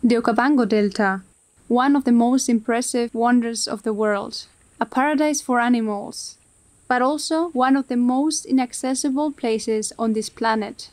The Okavango Delta, one of the most impressive wonders of the world, a paradise for animals, but also one of the most inaccessible places on this planet.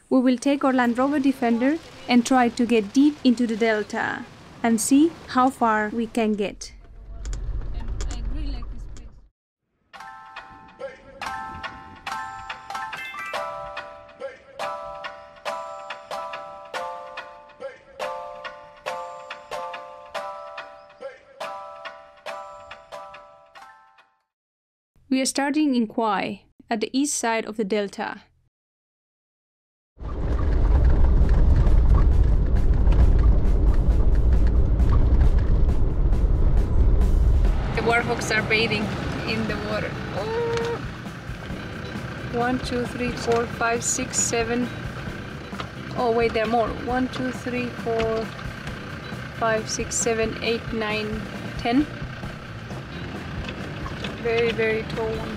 We will take our Land Rover Defender and try to get deep into the delta and see how far we can get. I really like this place. We are starting in Khwai, at the east side of the delta. The warthogs are bathing in the water. Oh. 1, 2, 3, 4, 5, 6, 7. Oh wait, there are more. 1, 2, 3, 4, 5, 6, 7, 8, 9, 10. Very, very tall one.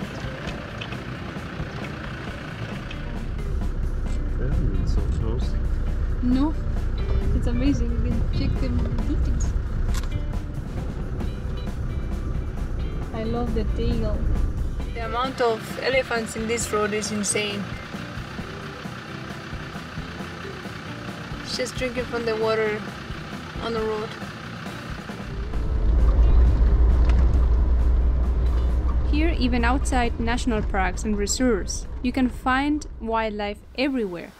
Yeah, it's so close. No, it's amazing. You can check them details. I love the tail. The amount of elephants in this road is insane. It's just drinking from the water on the road. Here, even outside national parks and reserves, you can find wildlife everywhere.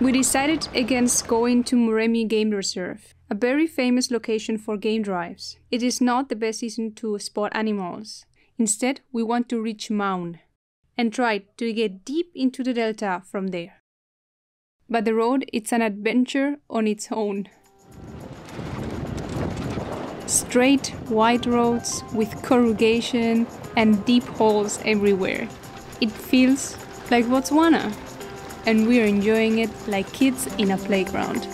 We decided against going to Muremi Game Reserve, a very famous location for game drives. It is not the best season to spot animals. Instead, we want to reach Maun and try to get deep into the delta from there. But the road, it's an adventure on its own. Straight, wide roads with corrugation and deep holes everywhere. It feels like Botswana. And we're enjoying it like kids in a playground.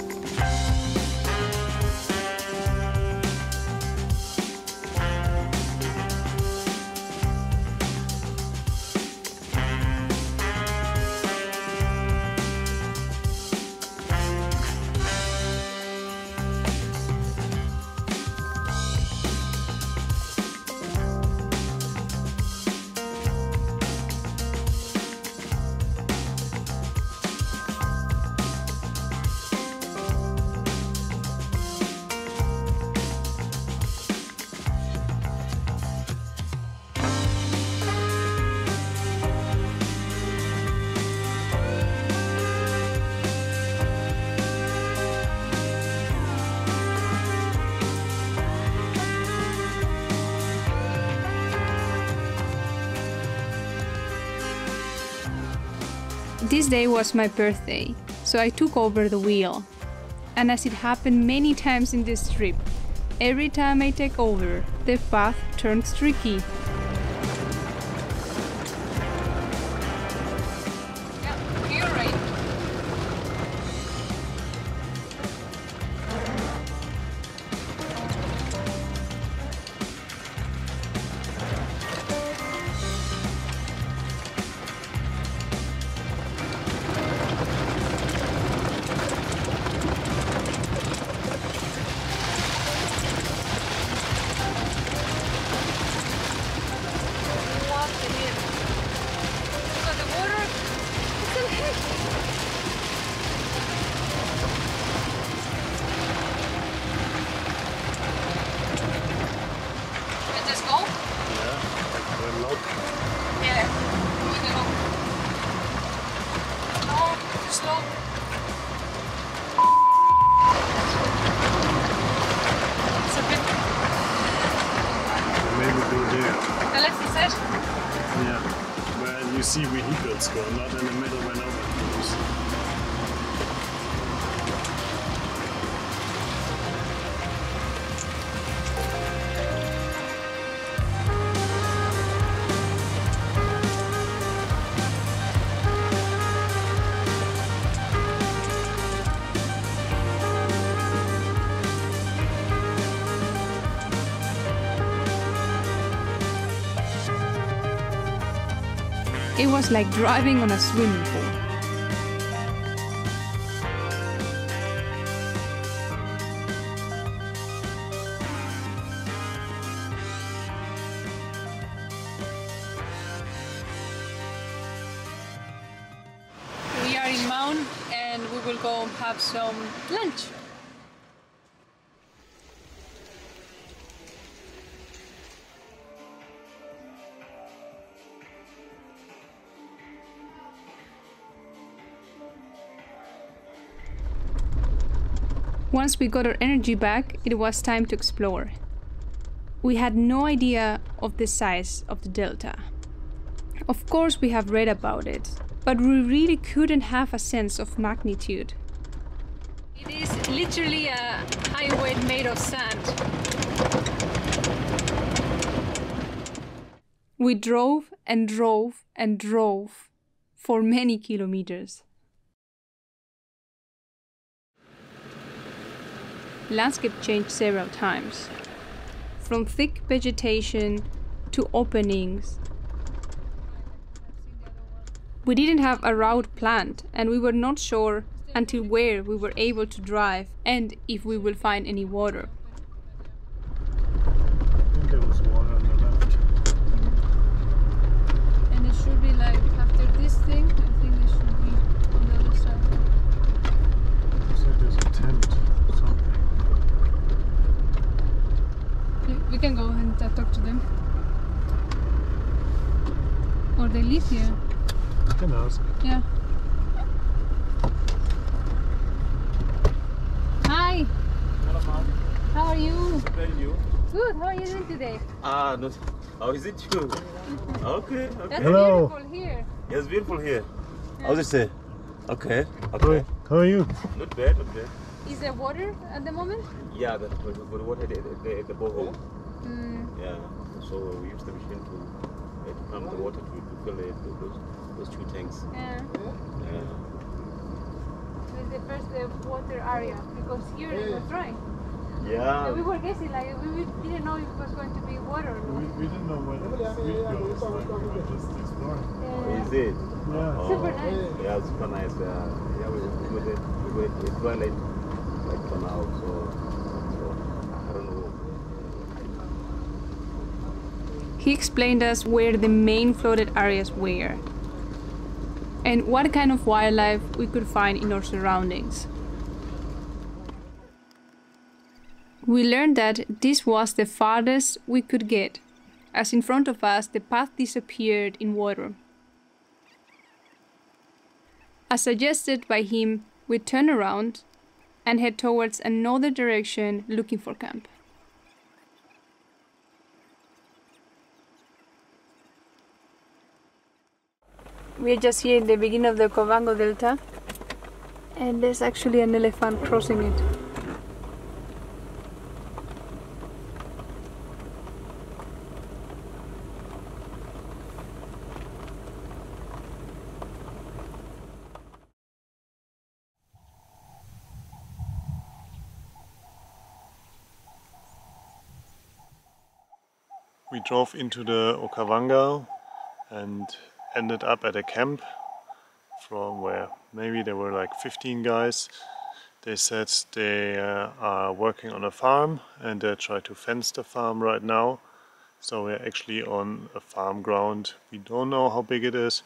This day was my birthday, so I took over the wheel. And as it happened many times in this trip, every time I take over, the path turns tricky. Yeah, you're right. you see vehicles go, not in the middle where nobody goes. It was like driving on a swimming pool. We are in Maun and we will go have some lunch. Once we got our energy back, it was time to explore. We had no idea of the size of the delta. Of course we have read about it, but we really couldn't have a sense of magnitude. It is literally a highway made of sand. We drove and drove and drove for many kilometers. Landscape changed several times, from thick vegetation to openings. We didn't have a route planned and we were not sure until where we were able to drive and if we will find any water. I think there was water on the left. And it should be like after this thing, I think it should be on the other side. So there's a tent or something. We can go and talk to them. Or they live here. I can ask. Yeah. Hi. Hello, ma'am. How are you? Where are you? Good. How are you doing today? No. How is it you? Okay, okay. That's Hello. beautiful here. It's beautiful here. How's it say? Okay, How okay. are you? Not bad, not bad. Is there water at the moment? Yeah, the water at the borehole. Mm. Yeah, so we use the machine to pump the water to fill those two tanks. Yeah. Yeah. This is the first water area because here it was dry. Yeah. And we were guessing like we didn't know if it was going to be water or not. We didn't know where the street goes, like we were just exploring. Yeah. Is it? Yeah. Oh, Super nice. Yeah, super nice. Yeah, we were at twilight like for now, so I don't know. He explained us where the main flooded areas were and what kind of wildlife we could find in our surroundings. We learned that this was the farthest we could get, as in front of us the path disappeared in water. As suggested by him, we turn around and head towards another direction looking for camp. We're just here in the beginning of the Okavango Delta, and there's actually an elephant crossing it. We drove into the Okavango and ended up at a camp from where maybe there were like 15 guys. They said they are working on a farm and they try to fence the farm right now. So we're actually on a farm ground. We don't know how big it is,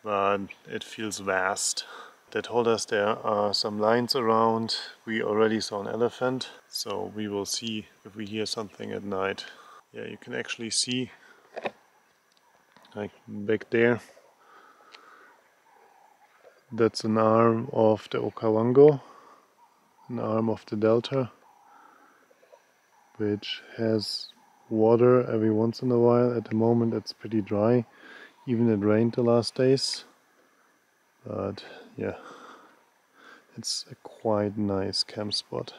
but it feels vast. They told us there are some lions around. We already saw an elephant, so we will see if we hear something at night. Yeah, you can actually see, like back there, that's an arm of the Okavango, an arm of the delta, which has water every once in a while. At the moment it's pretty dry, Even it rained the last days, but yeah, it's a quite nice camp spot.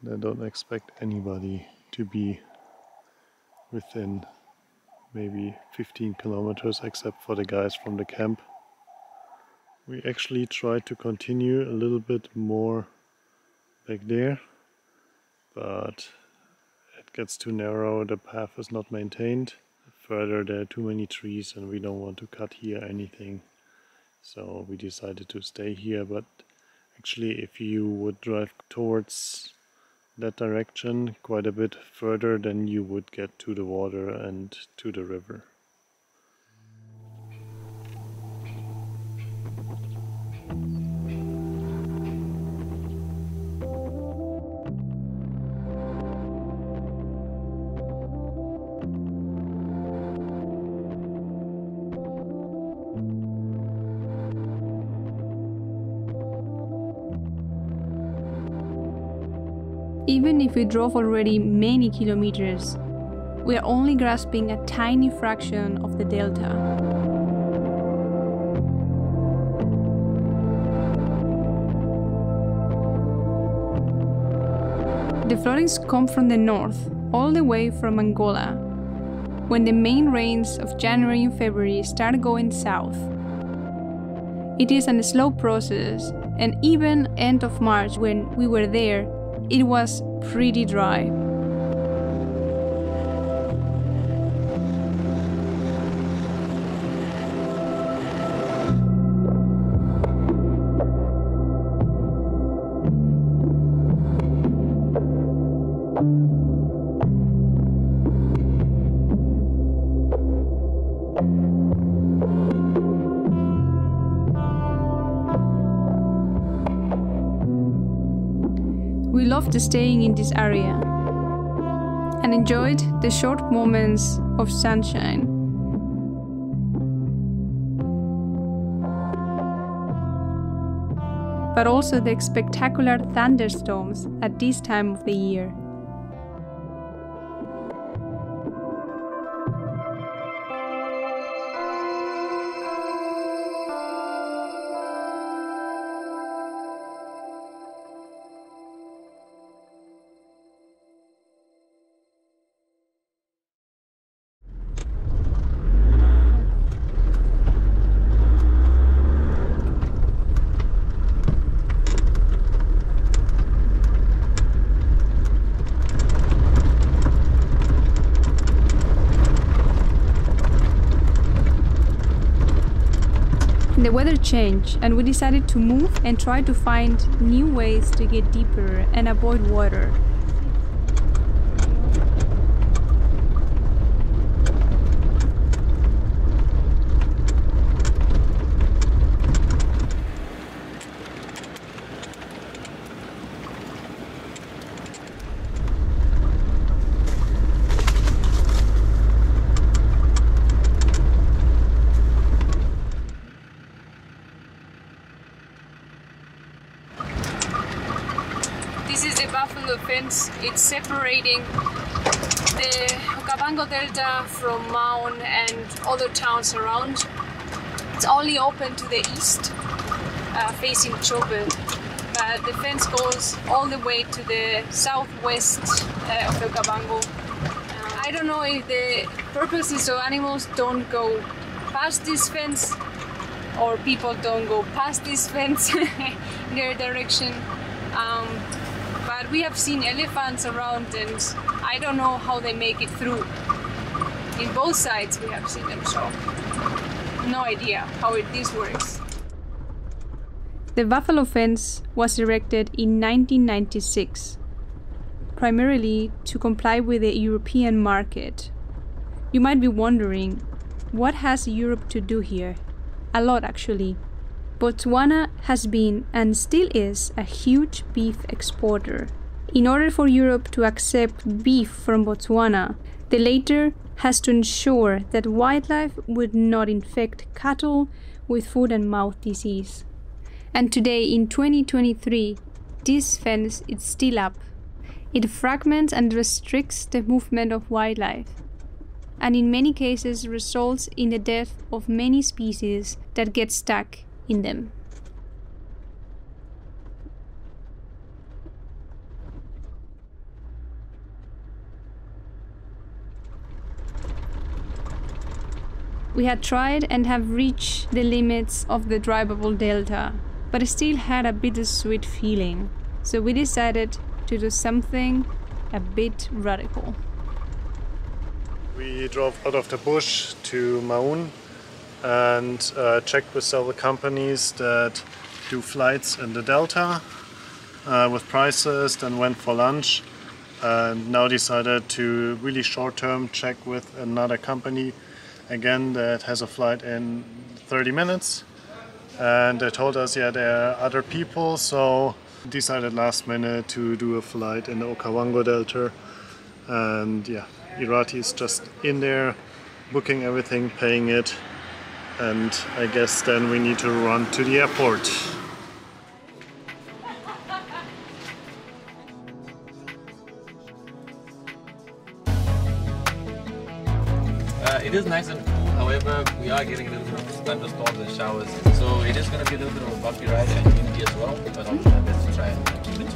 And I don't expect anybody to be within maybe 15 kilometers except for the guys from the camp. We actually tried to continue a little bit more back there, but it gets too narrow, the path is not maintained. Further there are too many trees and we don't want to cut here anything. So we decided to stay here, but actually if you would drive towards that direction quite a bit further, then you would get to the water and to the river. Even if we drove already many kilometers, we are only grasping a tiny fraction of the delta. The floodings come from the north, all the way from Angola, when the main rains of January and February start going south. It is a slow process, and even end of March when we were there, it was pretty dry. We loved staying in this area and enjoyed the short moments of sunshine. But also the spectacular thunderstorms at this time of the year. The weather changed and we decided to move and try to find new ways to get deeper and avoid water. This is the buffalo fence. It's separating the Okavango Delta from Maun and other towns around. It's only open to the east, facing Chobe, but the fence goes all the way to the southwest of the Okavango. I don't know if the purpose is so animals don't go past this fence or people don't go past this fence in their direction. But we have seen elephants around and I don't know how they make it through. In both sides we have seen them, so no idea how this works. The buffalo fence was erected in 1996, primarily to comply with the European market. You might be wondering, what has Europe to do here? A lot, actually. Botswana has been and still is a huge beef exporter. In order for Europe to accept beef from Botswana, the latter has to ensure that wildlife would not infect cattle with foot and mouth disease. And today, in 2023, this fence is still up. It fragments and restricts the movement of wildlife. and in many cases results in the death of many species that get stuck in them. We had tried and have reached the limits of the drivable delta, but it still had a bittersweet feeling, so we decided to do something a bit radical. We drove out of the bush to Maun and checked with several companies that do flights in the delta with prices, then went for lunch and now decided to really short-term check with another company again that has a flight in 30 minutes, and they told us there are other people, so decided last minute to do a flight in the Okavango Delta. And Irati is just in there booking everything, paying it, and I guess then we need to run to the airport. It is nice and cool, however, we are getting a little bit of thunderstorms and showers, so it is going to be a little bit of a bumpy ride and windy as well, but I'll do my best to try and keep it.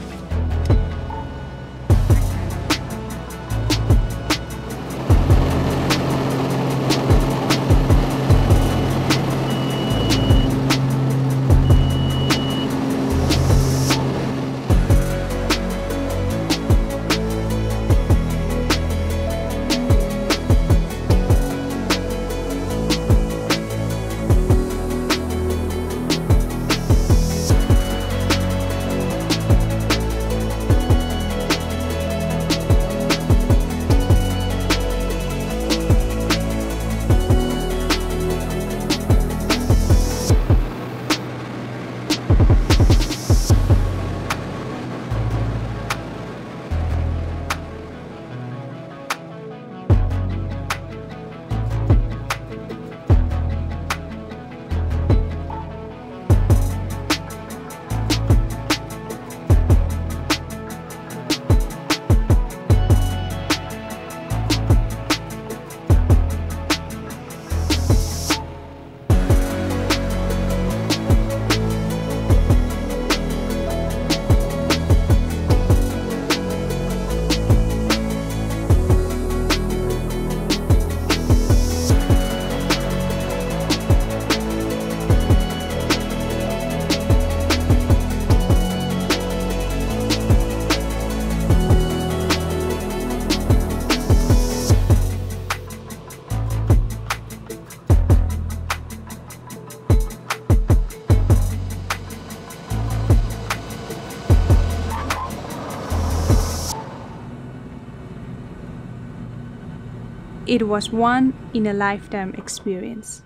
It was one in a lifetime experience.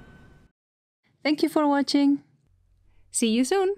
Thank you for watching. See you soon!